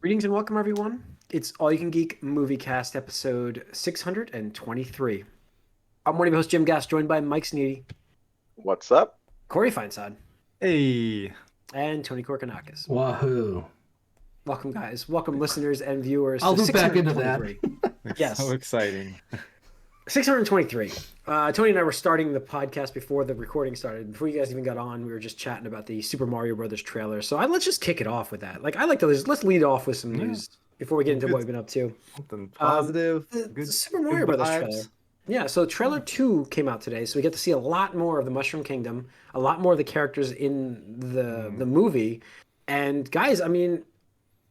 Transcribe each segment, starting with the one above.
Greetings and welcome, everyone. It's All You Can Geek Moviecast episode 623. I'm one of your hosts, Jim Gass, joined by Mike Sneedy, What's up? Corey Feinsod, Hey, and Tony Korkanakis. Wahoo. Welcome, guys. Welcome, listeners and viewers. I'll to loop back into that. 623. Yes. so exciting. 623. Tony and I were starting the podcast before the recording started. Before you guys even got on, we were just chatting about the Super Mario Brothers trailer. So let's just kick it off with that. I like to let's lead off with some news before we get into what we've been up to. Something positive. The Super Mario Brothers trailer. Yeah, so trailer 2 came out today, so we get to see a lot more of the Mushroom Kingdom, a lot more of the characters in the movie. And guys, I mean,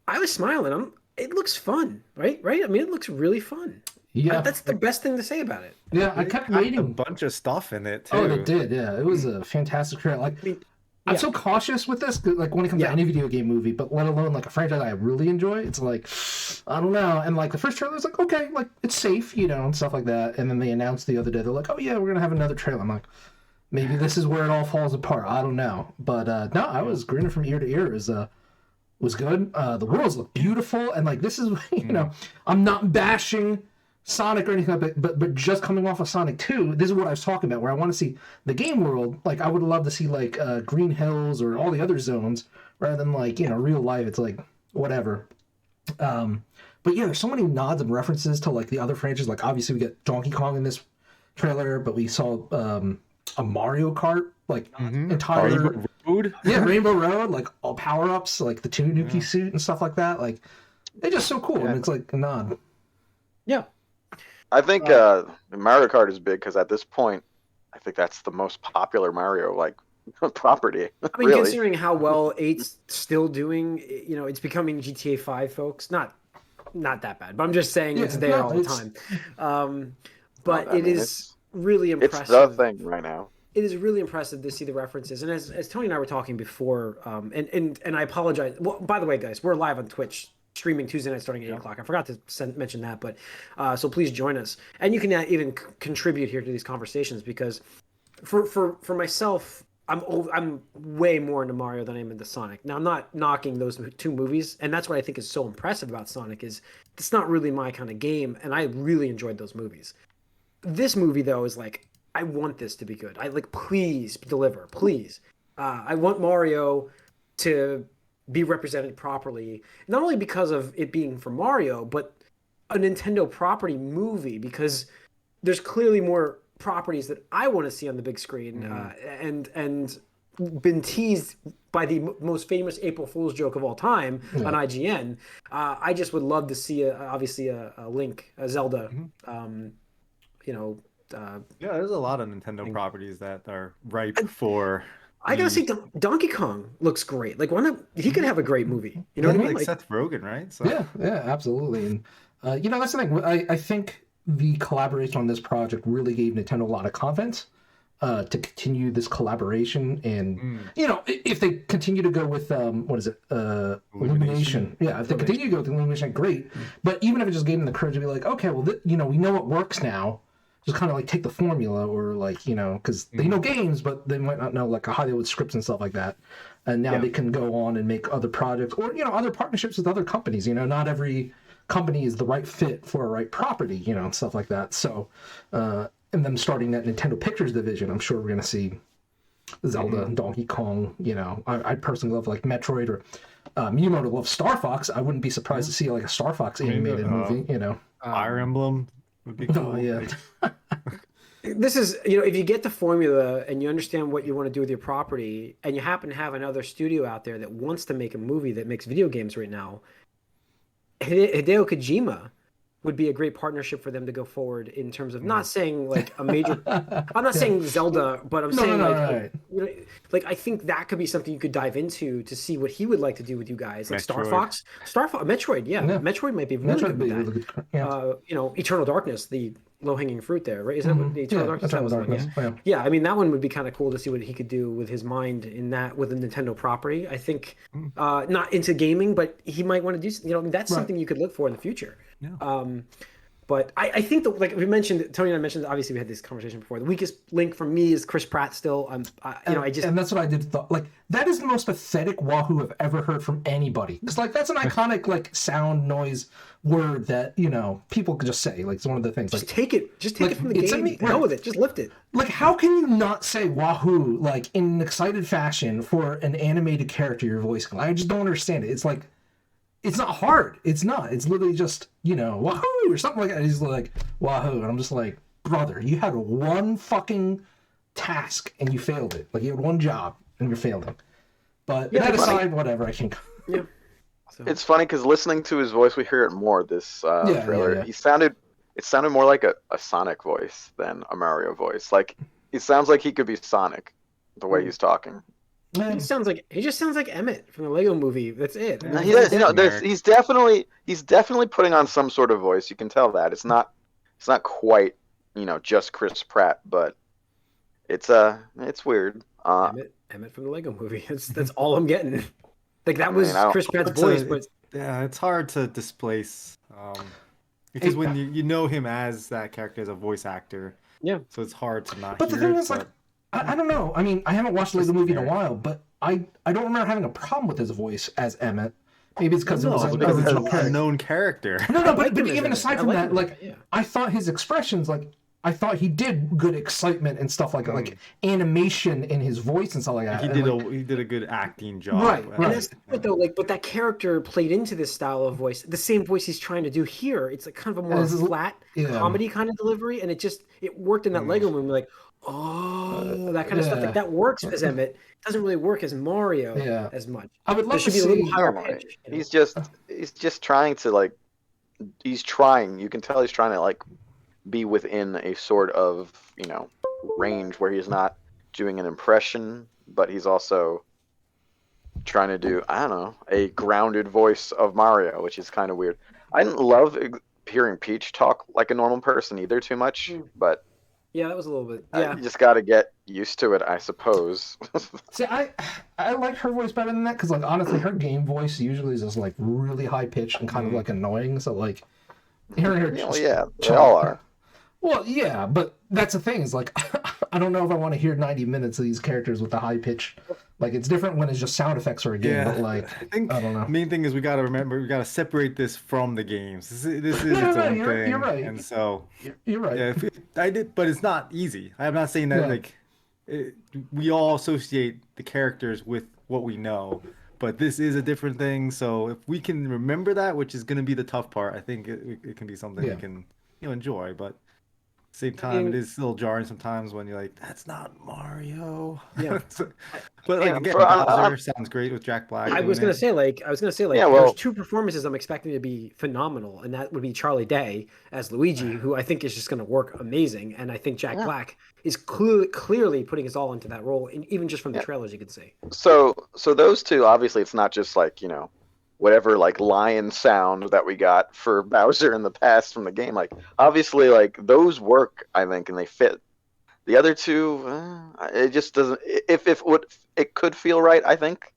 I was smiling. It looks fun, right? Right? I mean, it looks really fun. Yeah, That's the best thing to say about it. yeah. I kept waiting. A bunch of stuff in it too. Oh, it did. Yeah, it was a fantastic trailer. I mean, I'm yeah. so cautious with this, like when it comes to any video game movie, but let alone like a franchise I really enjoy. It's like, I don't know. And like the first trailer was like, okay, like it's safe, and stuff like that. And then they announced the other day, they're like, oh yeah, we're gonna have another trailer. I'm like, maybe this is where it all falls apart. I don't know. But no, I was grinning from ear to ear. It was good. The worlds look beautiful, and like this is, I'm not bashing Sonic or anything like that, but just coming off of Sonic 2, this is what I was talking about, where I want to see the game world. Like, I would love to see, like, Green Hills or all the other zones, rather than, like, real life. It's like, whatever. But yeah, there's so many nods and references to, like, the other franchises. Like, obviously, we get Donkey Kong in this trailer, but we saw a Mario Kart, like, entire... Rainbow Road? Yeah, Rainbow Road, like, all power-ups, like, the Tanuki suit and stuff like that. Like, they're just so cool, and it's, like, a nod. Yeah. I think Mario Kart is big because at this point, I think that's the most popular Mario property. I mean, really. considering how well 8's still doing, it's becoming GTA 5, folks. Not that bad, but I'm just saying it's there all the time. But it is really impressive. It's the thing right now. It is really impressive to see the references. And as Tony and I were talking before, and I apologize. Well, by the way, guys, we're live on Twitch, streaming Tuesday night starting at 8 o'clock. I forgot to mention that, but so please join us. And you can even contribute here to these conversations, because for myself, I'm way more into Mario than I am into Sonic. Now, I'm not knocking those two movies, and that's what I think is so impressive about Sonic is it's not really my kind of game, and I really enjoyed those movies. This movie, though, is like, I want this to be good. Please deliver, please. I want Mario to be represented properly, not only because of it being for Mario, but a Nintendo property movie, because there's clearly more properties that I want to see on the big screen, and been teased by the most famous April Fool's joke of all time on IGN. I just would love to see obviously a Link, a Zelda, Yeah, there's a lot of Nintendo properties that are ripe for. I gotta say, Donkey Kong looks great. Like, why not? He could have a great movie. You know what I mean? Like Seth Rogen, right? So. Yeah, absolutely. And that's the thing. I think the collaboration on this project really gave Nintendo a lot of confidence to continue this collaboration. And if they continue to go with Illumination, if they continue to go with Illumination, great. But even if it just gave them the courage to be like, okay, well, we know what works now. Just kind of like take the formula, or because they know games, but they might not know like Hollywood scripts and stuff like that. And now they can go on and make other projects, or other partnerships with other companies. Not every company is the right fit for a right property, and stuff like that. So, and them starting that Nintendo Pictures division, I'm sure we're gonna see Zelda and Donkey Kong. I personally love like Metroid, or Miyamoto loves Star Fox. I wouldn't be surprised to see like a Star Fox animated movie. Fire Emblem would be cool. Oh yeah. This is, if you get the formula and you understand what you want to do with your property, and you happen to have another studio out there that wants to make a movie that makes video games right now, Hideo Kojima would be a great partnership for them to go forward in terms of not saying like a major. I'm not saying Zelda, but I'm saying I think that could be something you could dive into to see what he would like to do with you guys, like Metroid. Star Fox, Metroid, Metroid might be really good with that. Eternal Darkness, the low-hanging fruit there, right? Is that what the Eternal Darkness? Eternal Darkness. Yeah, I mean, that one would be kind of cool to see what he could do with his mind in that, with a Nintendo property. I think not into gaming, but he might want to do, that's something you could look for in the future. Yeah. But I think that, like we mentioned, Tony and I mentioned, obviously we had this conversation before. The weakest link for me is Chris Pratt still. And that's what I did thought. Like, that is the most pathetic Wahoo I've ever heard from anybody. Because, like, that's an iconic, like, sound noise word that, you know, people could just say. Like, it's one of the things. Just take it from the game. Go with it. Just lift it. Like, how can you not say Wahoo, like, in an excited fashion for an animated character you're voicing? I just don't understand it. It's like, it's not hard. It's not. It's literally just, you know, Wahoo or something like that. He's like, Wahoo. And I'm just like, brother, you had one fucking task and you failed it. Like, you had one job and you're failing. But that aside, whatever, I think. Yeah. So. It's funny because listening to his voice, we hear it more this trailer. Yeah. It sounded more like a Sonic voice than a Mario voice. Like, it sounds like he could be Sonic, the way he's talking. He just sounds like Emmett from the Lego Movie. That's it. No, he's definitely putting on some sort of voice. You can tell that it's not quite, you know, just Chris Pratt, but it's weird. Emmett from the Lego Movie. That's all I'm getting. Like, that was Chris Pratt's voice, but yeah, it's hard to displace because when you know him as that character as a voice actor, yeah, so it's hard to not. But the thing is, like, I don't know. I mean, I haven't watched the movie in a while, but I don't remember having a problem with his voice as Emmett. Maybe it's because it was an original a known character. No, but even aside from that, like, I thought his expressions, like, I thought he did good excitement and stuff like that, like animation in his voice and stuff like that. He did a good acting job. Right. And that's good though, like, but that character played into this style of voice, the same voice he's trying to do here. It's like kind of a more flat comedy kind of delivery, and it worked in that Lego movie. Like, that kind of stuff. Like, that works as Emmett. It doesn't really work as Mario as much. I would love to see. A little higher pitch, you know? He's just trying to, like, he's trying. You can tell he's trying to, like, be within a sort of, you know, range where he's not doing an impression, but he's also trying to do, I don't know, a grounded voice of Mario, which is kind of weird. I didn't love hearing Peach talk like a normal person either too much, but yeah, that was a little bit. Yeah, you just got to get used to it, I suppose. See, I like her voice better than that because, like, honestly, her game voice usually is just, like, really high pitched and kind of, like, annoying. So, like, hearing her, they all are. Well, yeah, but that's the thing is, like, I don't know if I want to hear 90 minutes of these characters with the high pitch. Like, it's different when it's just sound effects for a game, but, like, I don't know. The main thing is we got to separate this from the games. This is its own thing. You're right. And so you're right. Yeah, but it's not easy. I'm not saying that we all associate the characters with what we know, but this is a different thing. So if we can remember that, which is going to be the tough part, I think it can be something we can enjoy, but. Same time, it is still jarring sometimes when you're like, "That's not Mario." Yeah, but like again, Bowser sounds great with Jack Black. I was gonna say, there's two performances I'm expecting to be phenomenal, and that would be Charlie Day as Luigi, who I think is just gonna work amazing, and I think Jack Black is clearly putting his all into that role, and even just from the trailers, you can see. So those two, obviously, it's not just like, you know, whatever, like, lion sound that we got for Bowser in the past from the game. Like, obviously, like, those work, I think, and they fit. The other two, it just doesn't. If it could feel right, I think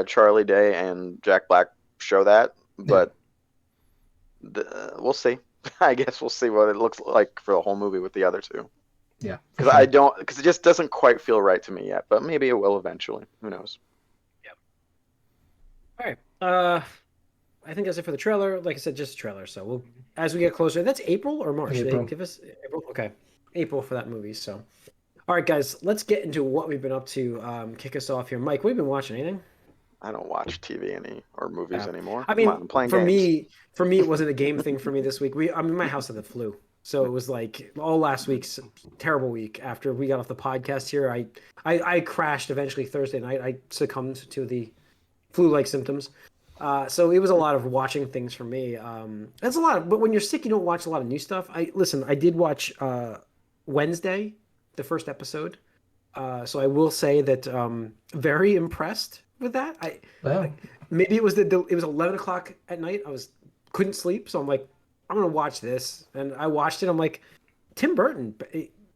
Charlie Day and Jack Black show that, but we'll see. I guess we'll see what it looks like for the whole movie with the other two. Yeah, because it just doesn't quite feel right to me yet, but maybe it will eventually. Who knows? All right. I think that's it for the trailer. Like I said, just a trailer. So as we get closer, that's April or March? April. They give us April. Okay, April for that movie. So, all right, guys, let's get into what we've been up to. Kick us off here, Mike. What have you been watching? Anything? I don't watch TV or movies anymore. I mean, I'm playing for games. me, it wasn't a game thing for me this week. My house had the flu. So it was like all last week's terrible week. After we got off the podcast here, I crashed eventually Thursday night. I succumbed to the flu-like symptoms. So it was a lot of watching things for me. That's a lot, but when you're sick, you don't watch a lot of new stuff. I did watch Wednesday, the first episode. So I will say that very impressed with that. Maybe it was it was 11 o'clock at night. Couldn't sleep, so I'm like, I'm gonna watch this, and I watched it. I'm like, Tim Burton,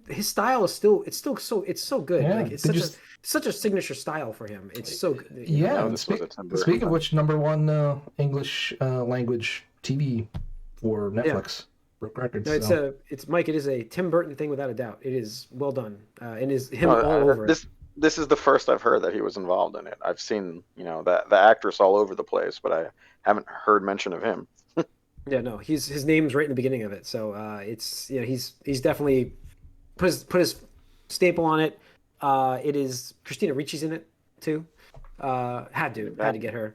his style is still so good. Yeah. Like, it's such a signature style for him. It's so good. Yeah. Speaking of which, #1 English language TV for Netflix. broke records. No, So. it's Mike. It is a Tim Burton thing without a doubt. It is well done, and is him all over it. This is the first I've heard that he was involved in it. I've seen, the actress all over the place, but I haven't heard mention of him. Yeah, no, his name's right in the beginning of it, so it's he's definitely put his staple on it. It is Christina Ricci's in it too. Had to get her.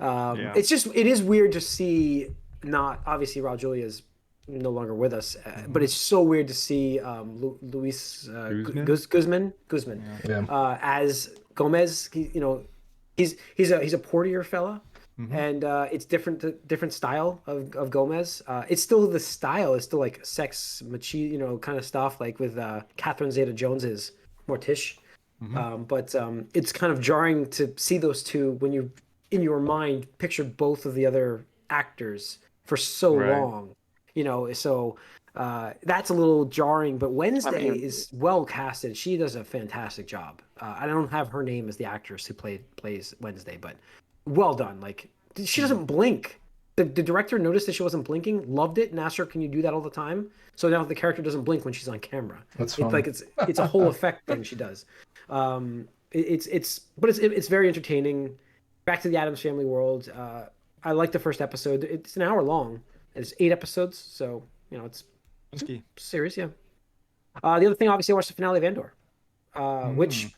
It is weird to see, not obviously Raul Julia is no longer with us, but it's so weird to see Luis Guzman as Gomez. He's a portier fella. And it's different style of Gomez. It's still the style is still like sex machi, kind of stuff, like with Catherine Zeta-Jones's Mortish. But it's kind of jarring to see those two when you in your mind pictured both of the other actors for so long. So that's a little jarring. But Wednesday is well casted. She does a fantastic job. I don't have her name as the actress who plays Wednesday, but well done. Like, she doesn't blink. The director noticed that she wasn't blinking, loved it, and asked her, "Can you do that all the time?" So now the character doesn't blink when she's on camera. That's fun. It's a whole effect thing she does. It's very entertaining. Back to the Addams Family world. I like the first episode. It's an hour long. It's 8 episodes, so it's series. Yeah. The other thing, obviously, I watched the finale of Andor, which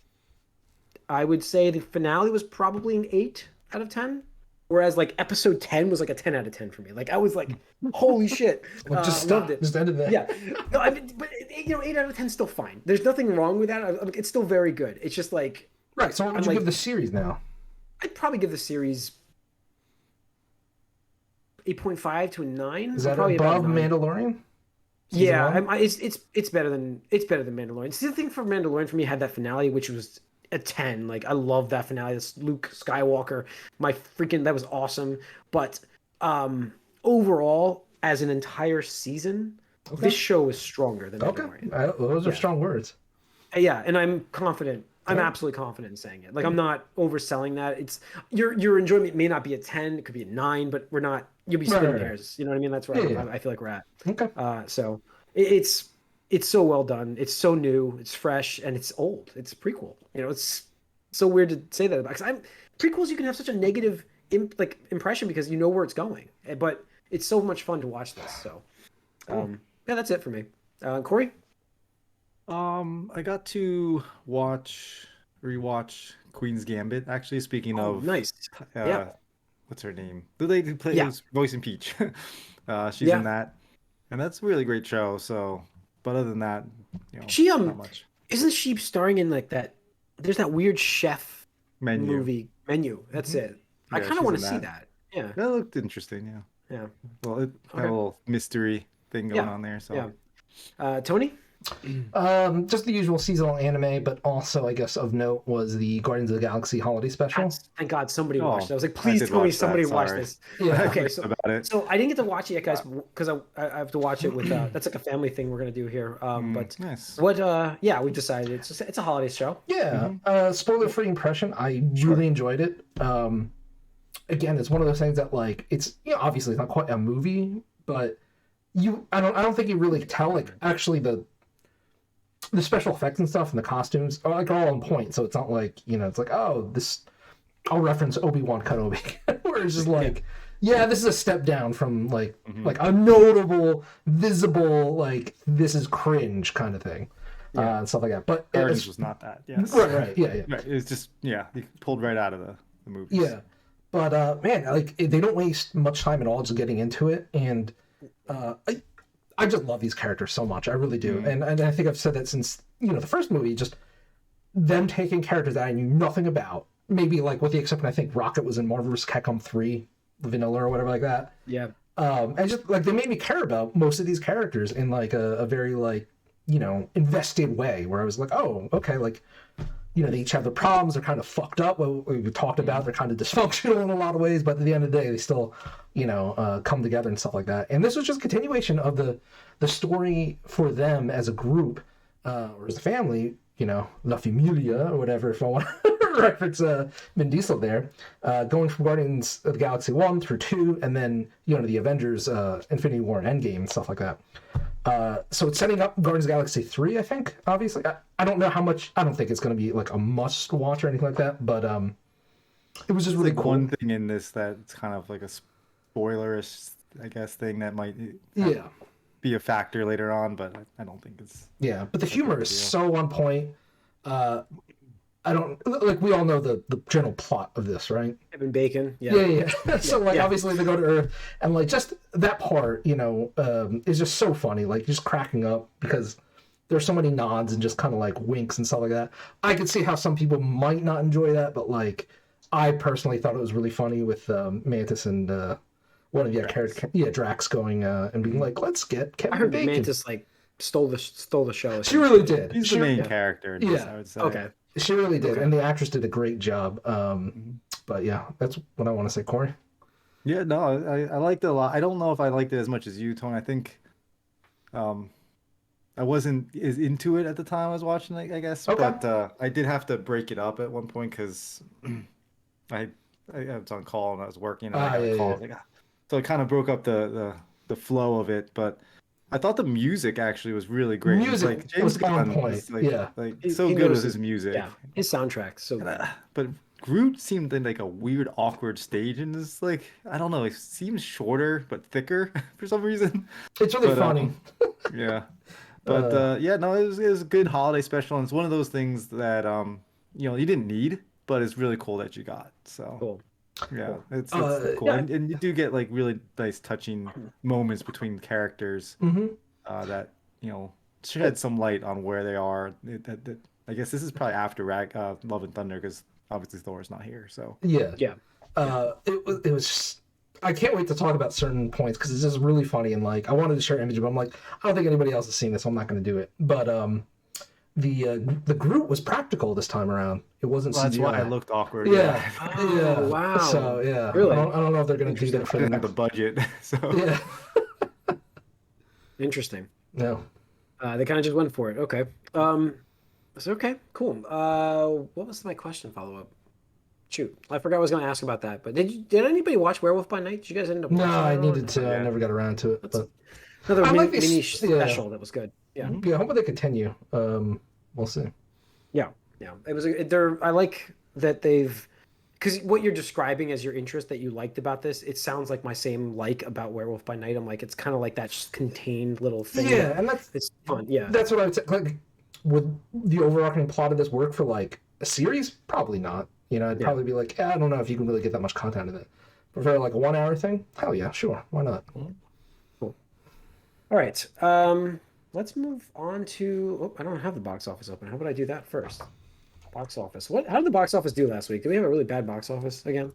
I would say the finale was probably an 8 out of 10, whereas like episode 10 was like a 10 out of 10 for me. Like, I was like, holy shit. Loved it. Just ended that. Yeah. No, but 8 out of 10 is still fine. There's nothing wrong with that. It's still very good. It's just like, right. So what would you give the series now? I'd probably give the series 8.5 to a 9. Is that probably above Mandalorian? Yeah, it's better than Mandalorian. See, the thing for Mandalorian for me had that finale, which was a 10. Like, I love that finale. This Luke Skywalker, that was awesome. But overall, as an entire season, this show is stronger than Mandalorian. Those are strong words. Yeah, and I'm confident. I'm absolutely confident in saying it. Like, I'm not overselling that. It's your enjoyment may not be a 10, it could be a 9, but we're not. You'll be splitting hairs. You know what I mean? That's where I feel like we're at. Okay. So it's so well done. It's so new. It's fresh, and it's old. It's a prequel. It's so weird to say that about, because prequels you can have such a negative impression because you know where it's going, but it's so much fun to watch this. So that's it for me. Corey. I got to rewatch Queen's Gambit. Actually, speaking of nice. What's her name? The lady who plays Voice in Peach. She's in that, and that's a really great show. So, but other than that, she not much. Isn't she starring in like that? There's that weird chef movie Menu. That's it. I kind of want to see that. Yeah, that looked interesting. Yeah. Well, it had a little mystery thing going on there. So, Tony. Just the usual seasonal anime, but also I guess of note was the Guardians of the Galaxy holiday special. Thank God somebody watched it. I was like, please tell me somebody watched this. Yeah. Okay, so I didn't get to watch it yet, guys, because I have to watch it with that's like a family thing we're gonna do here. But nice. We decided it's a holiday show. Yeah. Spoiler-free impression. I really enjoyed it. Again, it's one of those things that like it's obviously it's not quite a movie, but I don't think you really tell like actually the special effects and stuff and the costumes are like all on point, so it's not like it's like, oh, this I'll reference Obi-Wan Kenobi where it's just like this is a step down from like a notable visible like this is cringe kind of thing and stuff like that. But Guardians was not that. Yes. Right. It's just you pulled right out of the movies. Yeah, but man, like they don't waste much time at all just getting into it, and I just love these characters so much. I really do. And I think I've said that since, the first movie, just them taking characters that I knew nothing about. Maybe like with the exception, I think Rocket was in Marvel vs. Capcom 3, Vanilla or whatever like that. Yeah. And just like they made me care about most of these characters in like a very like, invested way where I was like, oh, okay, like, they each have their problems. They're kind of fucked up. What we talked about, they're kind of dysfunctional in a lot of ways, but at the end of the day, they still, come together and stuff like that. And this was just a continuation of the story for them as a group, or as a family, La Familia or whatever, if I want to reference Vin Diesel there, going from Guardians of the Galaxy 1 through 2, and then, the Avengers, Infinity War and Endgame and stuff like that. So it's setting up Guardians of the Galaxy 3, I think, obviously. I don't know how much, I don't think it's going to be like a must watch or anything like that, but it was just really cool. One thing in this that's kind of like a spoilerish, I guess, thing that might be a factor later on, but I don't think it's... Yeah, but the humor is so on point. I don't... Like, we all know the general plot of this, right? Kevin Bacon. Yeah. So, like, obviously they go to Earth, and, like, just that part, is just so funny. Like, just cracking up, because there's so many nods and just kind of, like, winks and stuff like that. I could see how some people might not enjoy that, but, like, I personally thought it was really funny with Mantis and... one of Drax going and being like, "Let's get Kevin I heard Bacon." Mantis like stole the show. She really did. He's the main character in this, I would say. Okay. She really did, and the actress did a great job. But yeah, that's what I want to say, Corey. Yeah, no, I liked it a lot. I don't know if I liked it as much as you, Tony. I think I wasn't as into it at the time I was watching it, I guess. Okay. But I did have to break it up at one point because I was on call and I was working. And I got a call. I was like, so it kind of broke up the flow of it, but I thought the music actually was really great. Music like James Gunn was so good with his music. Yeah, his soundtrack. So, but Groot seemed in like a weird, awkward stage, and it's like I don't know. It seems shorter but thicker for some reason. It's really funny. Yeah, but no, it was a good holiday special, and it's one of those things that you didn't need, but it's really cool that you got. So. Cool. Yeah, it's cool, yeah. And you do get like really nice, touching moments between characters that shed some light on where they are. I guess this is probably after Love and Thunder because obviously Thor's not here. So yeah. It was. Just, I can't wait to talk about certain points because it's just really funny and like I wanted to share images, but I'm like I don't think anybody else has seen this, so I'm not going to do it. But the Groot was practical this time around. It wasn't CGI. That's why it looked awkward. Yeah. Wow. So yeah, really, I don't know if they're going to do that for the budget. So yeah. Interesting. No. They kind of just went for it. Okay. So okay, cool. What was my question follow up? Shoot, I forgot I was going to ask about that. But did anybody watch Werewolf by Night? Did you guys end up? No, I needed to. I never got around to it. But another mini special that was good. Yeah. Yeah. Hopefully they continue. We'll see. Yeah. It was. I like that they've, because what you're describing as your interest that you liked about this, it sounds like my same like about Werewolf by Night. I'm like, it's kind of like that just contained little thing. Yeah, and it's fun. Yeah. That's what I would say. Like, would the overarching plot of this work for like a series? Probably not. I'd probably be like, I don't know if you can really get that much content in it. But for like a 1 hour thing, hell yeah, sure, why not? Cool. All right. Let's move on to. Oh, I don't have the box office open. How about I do that first? Box office. How did the box office do last week? Did we have a really bad box office again?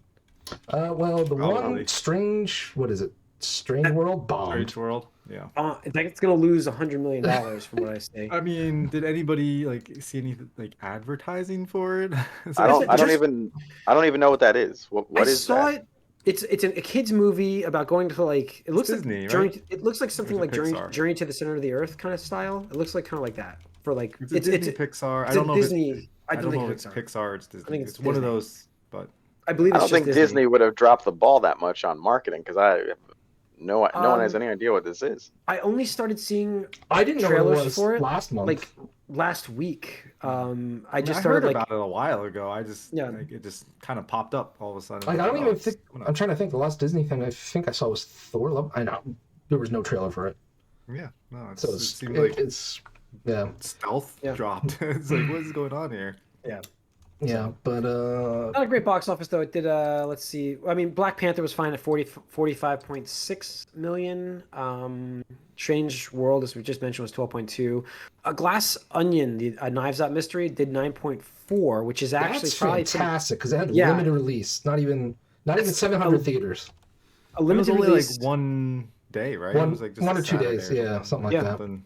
Well, the one Strange. What is it? Strange World bombed. Strange World. Yeah. It's gonna lose $100 million from what I say. I mean, did anybody see any advertising for it? I don't even know what that is. What is that? I saw it. It's a kid's movie about going to it looks Disney, like Journey. Right? It looks like something like Pixar. Journey to the Center of the Earth kind of style. It looks like kind of like that for like it's Disney Pixar. I don't know Disney. If it's, I don't know if it's Pixar or it's Disney. I think it's one of those, but I believe it's I don't think Disney would have dropped the ball that much on marketing because no one has any idea what this is. I only started seeing I didn't know trailers what it was for it last month. like last week. I just heard started about it a while ago. I just it just kind of popped up all of a sudden. I don't even think I'm trying to think. The last Disney thing I think I saw was Thor. Love. I know there was no trailer for it. Yeah, no. It seems like it's stealth dropped. It's like what is going on here? Yeah, but not a great box office though. It did let's see. I mean, Black Panther was fine at 45.6 million. Strange World, as we just mentioned, was 12.2. A Glass Onion, the Knives Out mystery, did 9.4, which is actually probably fantastic because it had limited release. Not even 700 theaters. A limited it was only release. like 1 day, right? One, it was like just 1 or 2 days, something like that.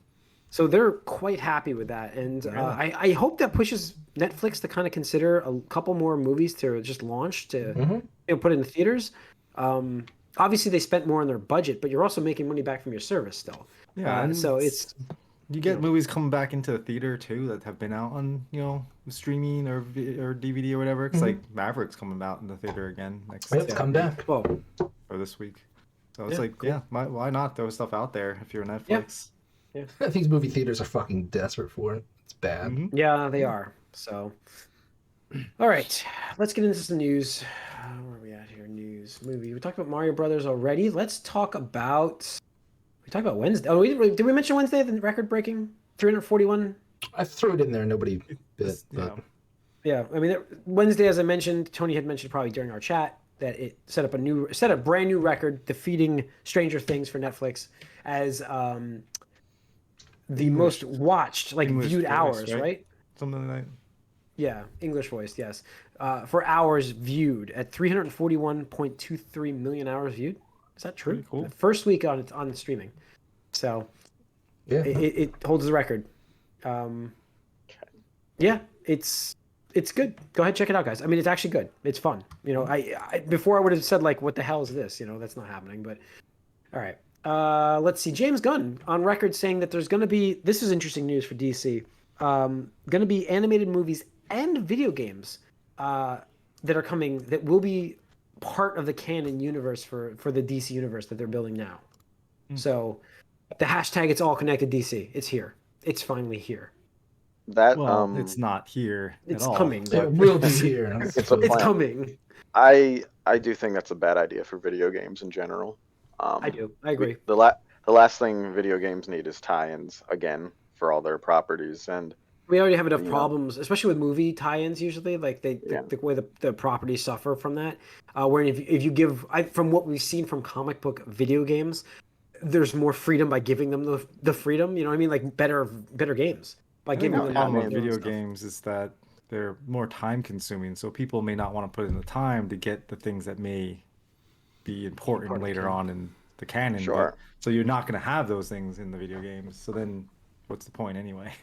So they're quite happy with that, and I hope that pushes Netflix to kind of consider a couple more movies to just launch to put in the theaters. Obviously, they spent more on their budget, but you're also making money back from your service still. Yeah, so it's You get movies coming back into the theater too that have been out on streaming or DVD or whatever. It's like Maverick's coming out in the theater again next It's come back. Well, or this week. So it's cool. why not throw stuff out there if you're Netflix? Yeah. These movie theaters are fucking desperate for it. It's bad. Mm-hmm. Yeah, they are. So, all right, let's get into some news. Where are we at here? News, movie. We talked about Mario Brothers already. Let's talk about. We talked about Wednesday. Oh, did we mention Wednesday? The record-breaking 341. I threw it in there. Nobody bit. But... Yeah, I mean Wednesday, as I mentioned, Tony had mentioned probably during our chat that it set a brand new record, defeating Stranger Things for Netflix as the most watched, viewed hours, right? Something like that. Yeah, English voiced, yes. For hours viewed at 341.23 million hours viewed. Is that true? Pretty cool. The first week on streaming. So yeah, it holds the record. Yeah, it's good. Go ahead, check it out, guys. I mean, it's actually good. It's fun. I before I would have said what the hell is this? That's not happening. But all right. Let's see. James Gunn on record saying that there's going to be. This is interesting news for DC. Going to be animated movies and video games that are coming that will be part of the canon universe for the DC universe that they're building now. So the hashtag "It's all connected DC." It's here. It's finally here. That it's not here. It's at all. coming. it will be here. It's a plan. It's coming. I do think that's a bad idea for video games in general. I do. I agree. The last thing video games need is tie-ins again for all their properties, and we already have enough problems, especially with movie tie-ins. Usually, the way the properties suffer from that. Where if you give, from what we've seen from comic book video games, there's more freedom by giving them the freedom. You know what I mean? Like better games by giving them. The problem with video games is that they're more time consuming, so people may not want to put in the time to get the things that may be important later on in the canon. Sure. So you're not going to have those things in the video games. So then, what's the point anyway?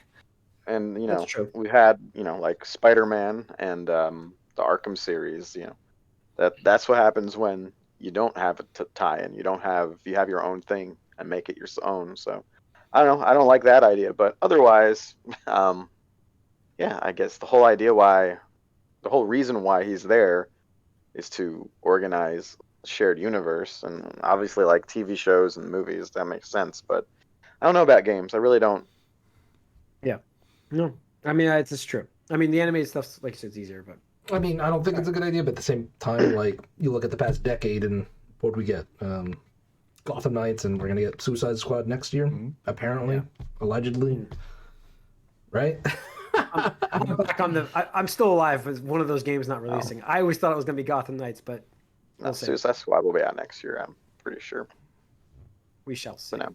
And That's true. we had like Spider-Man and the Arkham series. That's what happens when you don't have a tie-in. You have your own thing and make it your own. So I don't know. I don't like that idea, but otherwise, yeah, I guess the whole reason why he's there is to organize a shared universe, and obviously like TV shows and movies, that makes sense. But I don't know about games. I really don't. Yeah. No. I mean, it's true. I mean, the animated stuff's like I said, it's easier, but I mean, I don't think it's a good idea, but at the same time, you look at the past decade and what we get. Gotham Knights, and we're gonna get Suicide Squad next year, apparently, allegedly, right? I'm back on I'm still alive with one of those games not releasing. I always thought it was gonna be Gotham Knights, but we'll see. Suicide Squad will be out next year. I'm pretty sure. We shall see. No.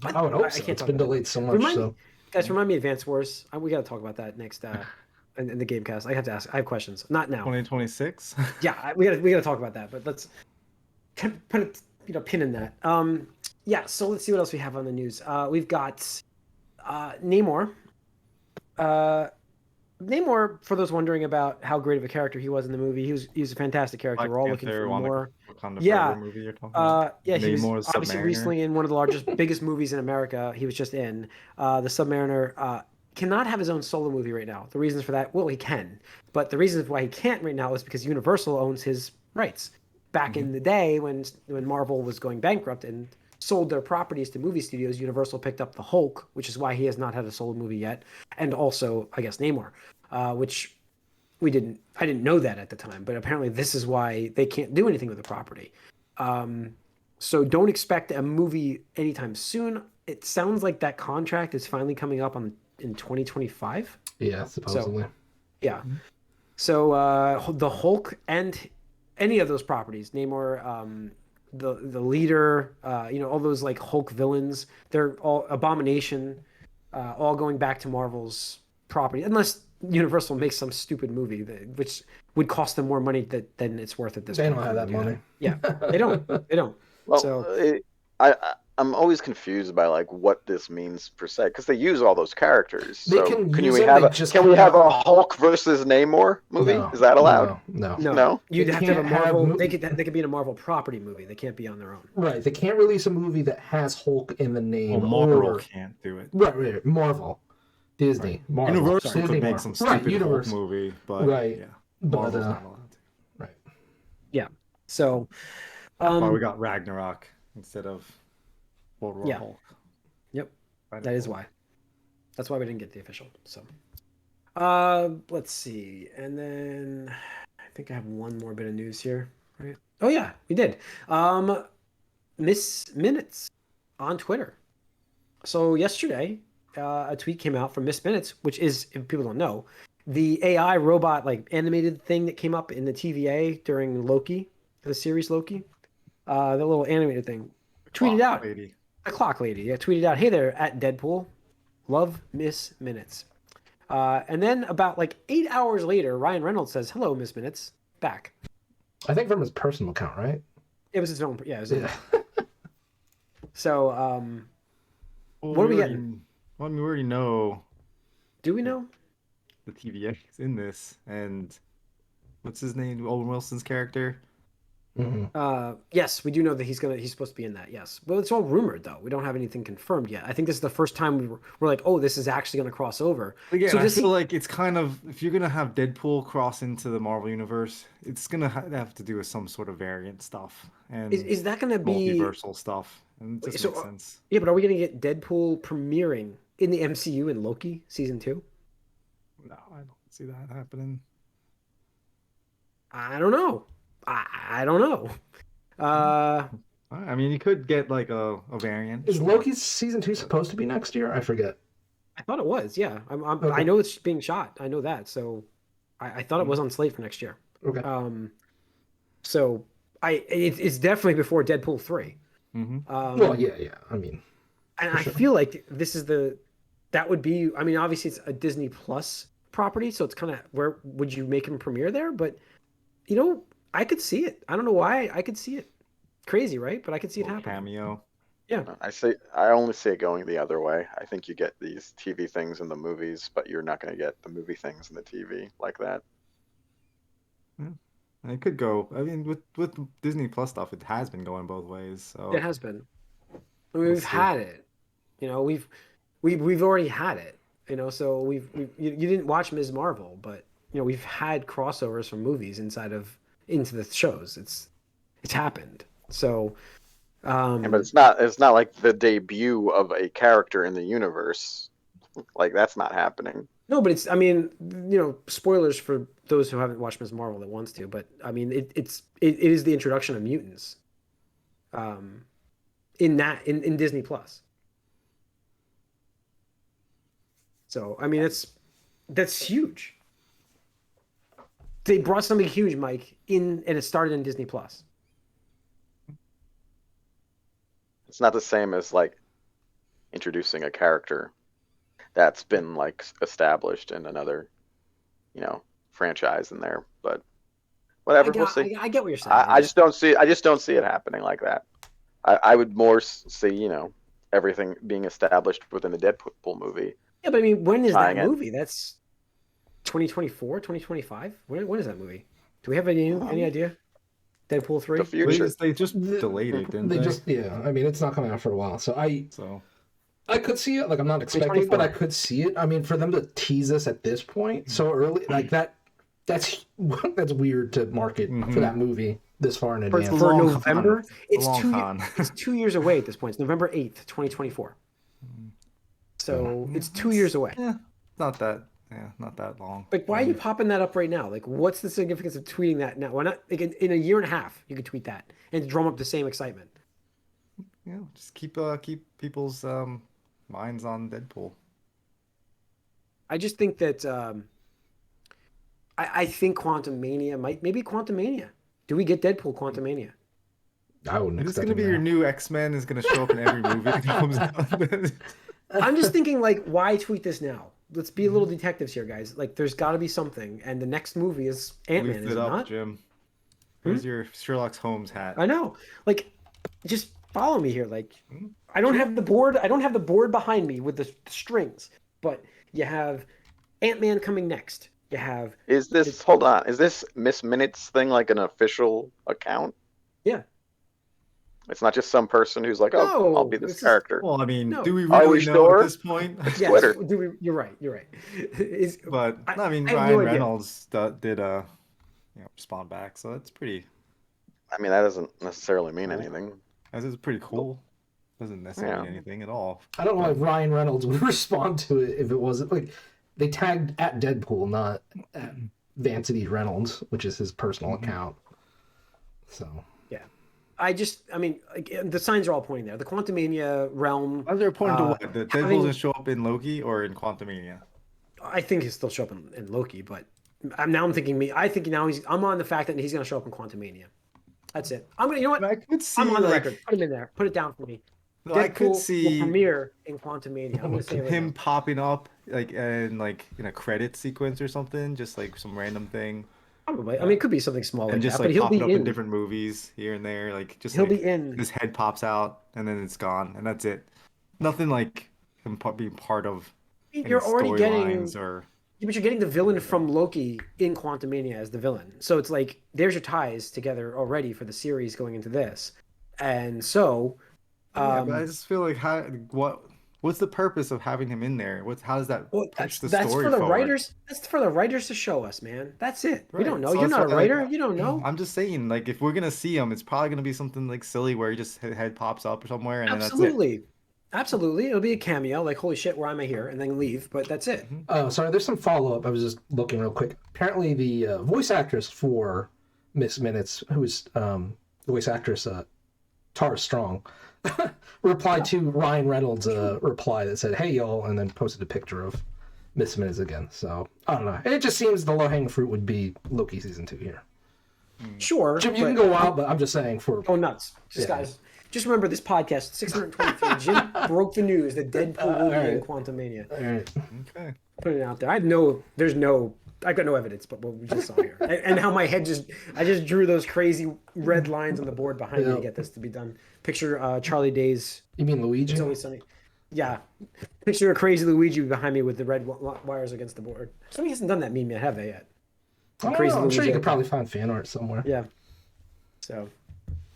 I would hope so. It's been delayed so much. Remind me, Advance Wars. We got to talk about that next in the Gamecast. I have to ask. I have questions. Not now. 2026. Yeah, we got to talk about that. But let's put a pin in that. Yeah. So let's see what else we have on the news. We've got Namor. Namor, for those wondering about how great of a character he was in the movie, he was a fantastic character. We're all looking for more. Yeah. Movie you're talking about? Yeah, he was Namor's obviously Submariner. recently in one of the biggest movies in America. He was just in the Submariner. Cannot have his own solo movie right now. The reasons for that, well, he can, but the reasons why he can't right now is because Universal owns his rights. Back in the day when Marvel was going bankrupt and sold their properties to movie studios, Universal picked up the Hulk, which is why he has not had a solo movie yet, and also I guess Namor, which I didn't know that at the time, but apparently this is why they can't do anything with the property. So don't expect a movie anytime soon. It sounds like that contract is finally coming up in 2025. Yeah, supposedly. So the Hulk and any of those properties, Namor, the leader, all those like Hulk villains, they're all Abomination, all going back to Marvel's property, unless Universal makes some stupid movie which would cost them more money than it's worth at this point. They don't have that money. Yeah, they don't. Well, so I I'm always confused by like what this means per se, because they use all those characters. They So can can use we them, have they a just can we have cannot- a Hulk versus Namor movie? No, Is that allowed? No. No? You'd They have to have a can't have Marvel. mo- They could be in a Marvel property movie. They can't be on their own. Right. They can't release a movie that has Hulk in the name. Well, Marvel or... can't do it. Right. Marvel. Disney. Right. Marvel. Universal Disney, could make Marvel. some Right, stupid Universal. Hulk movie, but Right. yeah, But, Marvel's not allowed to. Right. Yeah. So, That's why we got Ragnarok instead of World War Yeah. Hulk. Yep. Right. That is why. That's why we didn't get the official. So, let's see, and then I think I have one more bit of news here. Right? Oh yeah, we did. Miss Minutes on Twitter. So yesterday, a tweet came out from Miss Minutes, which is, if people don't know, the AI robot like animated thing that came up in the TVA during Loki, the series Loki. The little animated thing. Tweeted out. Lady. The clock lady, yeah, tweeted out, "Hey there, at Deadpool, love Miss Minutes." And then about like 8 hours later, Ryan Reynolds says, "Hello, Miss Minutes, back." I think from his personal account, right? It was his own, yeah. It was his Yeah. own. So, Well, what are we already- getting? Well, I mean, we already know Do we know? the TVA is in this, and what's his name? Owen Wilson's character. Yes, we do know that he's supposed to be in that. Yes, but it's all rumored though. We don't have anything confirmed yet. I think this is the first time we're like, oh, this is actually going to cross over. Again, So I does feel he- like it's kind of, if you're gonna have Deadpool cross into the Marvel universe, it's gonna have to do with some sort of variant stuff and Is that going to be? multiversal stuff, and it just So, makes sense. Yeah, but are we going to get Deadpool premiering in the MCU in Loki season 2? No, I don't see that happening. I don't know. I don't know. I mean, you could get like a variant. Is Loki's season 2 supposed to be next year? I forget. I thought it was. Yeah, I Okay. know it's being shot. I know that. So, I thought it was on slate for next year. Okay. So it's definitely before Deadpool 3. Mm-hmm. Well, yeah. I mean, And I feel like this is that would be. I mean, obviously it's a Disney Plus property, so it's kind of where would you make him premiere there? But I could see it. I don't know why. I could see it. Crazy, right? But I could see it happening. Cameo. Yeah. I only see it going the other way. I think you get these TV things in the movies, but you're not going to get the movie things in the TV like that. And it could go. I mean, with Disney Plus stuff, it has been going both ways. So It has been. I mean, we've see. had it. We've already had it. So you didn't watch Ms. Marvel, but we've had crossovers from movies into the shows. It's happened. So, Yeah, but it's not like the debut of a character in the universe. Like that's not happening. no, but I mean, spoilers for those who haven't watched Ms. Marvel that wants to, but I mean, it is the introduction of mutants. In Disney Plus. So I mean, that's huge. They brought something huge, Mike, and it started in Disney Plus. It's not the same as like introducing a character that's been like established in another, franchise in there. But whatever, we'll see. I get what you're saying. I just don't see it happening like that. I would more see, everything being established within the Deadpool movie. Yeah, but I mean, when is that Tying in. movie? That's 2024, 2025? When is that movie? Do we have any idea? Deadpool 3? The future. they just delayed it, didn't they? yeah. I mean, it's not coming out for a while, so So I could see it. Like, I'm not expecting, but I could see it. I mean, for them to tease us at this point so early, like that's weird to market for that movie this far in advance. For long November? con. It's Long 2 con. It's 2 years away at this point. It's November 8th, 2024. So it's 2 years away. yeah, not that long. Like, why are you popping that up right now? Like, what's the significance of tweeting that now? Why not? Like, in a year and a half, you could tweet that and drum up the same excitement. Just keep people's minds on Deadpool. I just think that I think Quantum Mania maybe Quantum Mania. Do we get Deadpool Quantum Mania? I wouldn't It's expect gonna it be now. your new X-Men is gonna show up in every movie that comes out. I'm just thinking, like, why tweet this now? Let's be a little detectives here, guys. Like, there's got to be something, and the next movie is Ant-Man, Lift is it it up, not? Jim. Where's your Sherlock Holmes hat? I know. Like, just follow me here. Like, I don't have the board. I don't have the board behind me with the strings. But you have Ant-Man coming next. You have Hold on? Is this Miss Minutes thing like an official account? yeah. It's not just some person who's like, oh, I'll be this character. Well, I mean, No. do we Are really we know sure? at this point? It's Yes, Twitter. You're right. You're right. But I mean, I have Ryan no idea. Reynolds did respond back, so that's pretty. I mean, that doesn't necessarily mean anything. This is pretty cool. Doesn't necessarily mean anything at all. I don't know if Ryan Reynolds would respond to it if it wasn't like they tagged at Deadpool, not at Vancity Reynolds, which is his personal account. So yeah, I mean, like, the signs are all pointing there. The Quantumania realm. Are they pointing to what? That Deadpool's having- gonna show up in Loki or in Quantumania? I think he'll still show up in Loki, but I'm thinking I'm on the fact that he's going to show up in Quantumania. That's it. You know what? I could see I'm on the like, record. Put him in there. Put it down for me. no, I could Deadpool see will premiere in Quantumania. I'm going to say it right him now. popping up like in a credit sequence or something, just like some random thing, Probably. I mean, it could be something small like and just that, like but he'll popping be up in. in different movies here and there, like just He'll like, be in. his head pops out and then it's gone, and that's it. Nothing like him being part of any You're already getting. storylines or. Yeah, but you're getting the villain from Loki in Quantumania as the villain. So it's like there's your ties together already for the series going into this. And so Yeah, but I just feel like what's the purpose of having him in there? How does that push the that's story for the forward? writers. That's for the writers to show us, man. That's it. We Right. don't know. So You're that's not a why, writer. like, You don't know. I'm just saying, like, if we're gonna see him, it's probably gonna be something like silly where he just head pops up or somewhere, and then that's it. Absolutely. Absolutely. It'll be a cameo, like, holy shit, why am I here? And then leave, but that's it. Oh, sorry. There's some follow up. I was just looking real quick. Apparently, the voice actress for Miss Minutes, who is the voice actress Tara Strong, replied to Ryan Reynolds' reply that said, "Hey y'all," and then posted a picture of Miss Minutes again. So I don't know. It just seems the low hanging fruit would be Loki season 2 here. Sure. Jim, you can go out, but I'm just saying for Oh, nuts. Guys, just remember this podcast, 623. Jim broke the news that Deadpool will be in Quantumania. all right. Okay. Put it out there. I've got no evidence, but what we just saw here. And how my head I just drew those crazy red lines on the board behind me to get this to be done. Picture Charlie Day's You mean Luigi? It's Always Sunny. Yeah. Picture a crazy Luigi behind me with the red wires against the board. Somebody hasn't done that meme yet, have they yet? I don't Crazy know. I'm sure you Luigi. could probably find fan art somewhere. Yeah. So,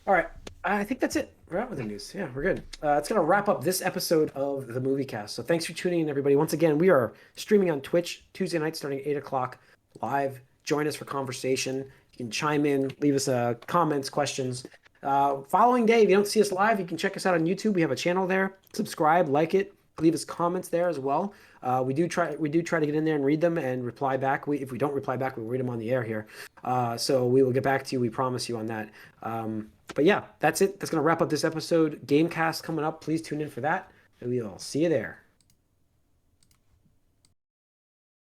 all right. I think that's it. We're out with the news. Yeah, we're good. It's going to wrap up this episode of the Moviecast. So thanks for tuning in, everybody. Once again, we are streaming on Twitch Tuesday night starting at 8 o'clock live. Join us for conversation. You can chime in, leave us comments, questions. Following day, if you don't see us live, you can check us out on YouTube. We have a channel there. Subscribe, like it, leave us comments there as well. We do try to get in there and read them and reply back. If we don't reply back, we'll read them on the air here. So we will get back to you. We promise you on that. But yeah, that's it. That's going to wrap up this episode. Gamecast coming up. Please tune in for that. And we'll see you there.